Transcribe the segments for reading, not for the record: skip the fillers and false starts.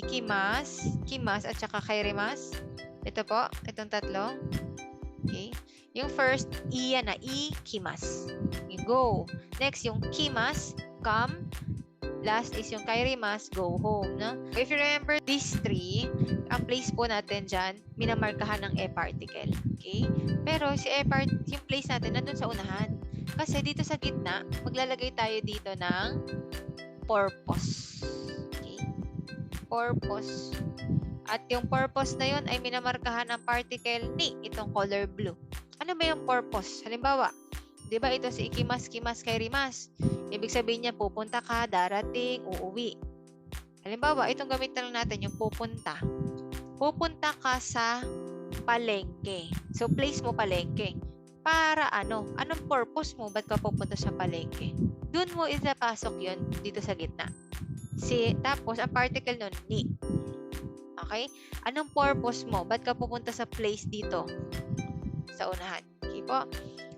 ikimas, kimas, at saka kairimas. Ito po, itong tatlo. Okay. Yung first, iya na, ikimas. Yung go. Next, yung kimas, come. Last is yung kairimas, go home. No? If you remember these three, ang place po natin dyan, minamarkahan ng e particle. Okay? Pero si yung place natin nandun sa unahan. Kasi dito sa gitna, maglalagay tayo dito ng purpose. Okay? Purpose. At yung purpose na yun ay minamarkahan ng particle ni itong color blue. Ano ba yung purpose? Halimbawa, di ba ito si ikimas, kimas, kairimas? Ibig sabihin niya, pupunta ka, darating, uuwi. Halimbawa, itong gamitan lang natin yung pupunta. Pupunta ka sa palengke. So, place mo palengke. Para ano? Anong purpose mo? Ba't ka pupunta sa palengke? Doon mo isapasok yun dito sa gitna. Tapos, ang particle nun, ni. Okay? Anong purpose mo? Ba't ka pupunta sa place dito? Sa unahan. Okay po?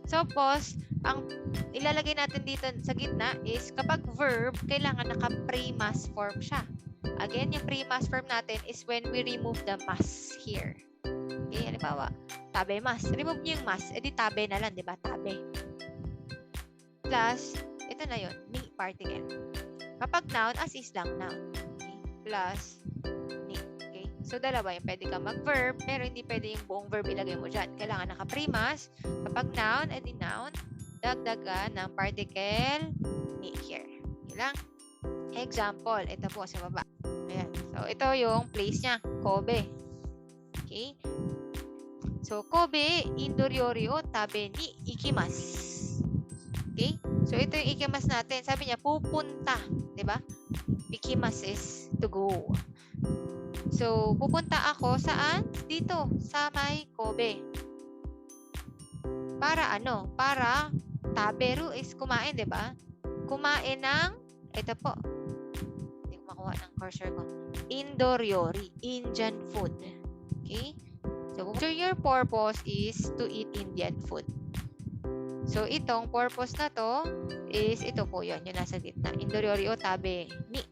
Suppose, ang ilalagay natin dito sa gitna is kapag verb, kailangan naka-pre-mas form siya. Again, yung pre-mas form natin is when we remove the mas here. Okay, halimbawa, tabe mas. Remove nyo yung mas, edi tabe na lang, di ba? Tabe. Plus, ito na yun, ni particle. Kapag noun, as is lang noun. Okay, plus, ni. Okay, so dalawa yung pwede kang mag-verb, pero hindi pwede yung buong verb ilagay mo dyan. Kailangan naka-pre-mas. Kapag noun, edi noun, dagdagan ng particle ni here. Yun lang. Example, ito po sa baba. Ayan. So, ito yung place niya. Kobe. Okay. So, Kobe, indoryori o tabe ni ikimas. Okay. So, ito yung ikimas natin. Sabi niya, pupunta. Diba? Ikimas is to go. So, pupunta ako saan? Dito. Sa may Kobe. Para ano? Para taberu is kumain, di ba? Kumain ng, ito po. Hindi ko makuha ng cursor ko. Indoryori, Indian food. Okay? So, your purpose is to eat Indian food. So, itong purpose na to is ito po yun, yung nasa gitna. Indoryori o tabe ni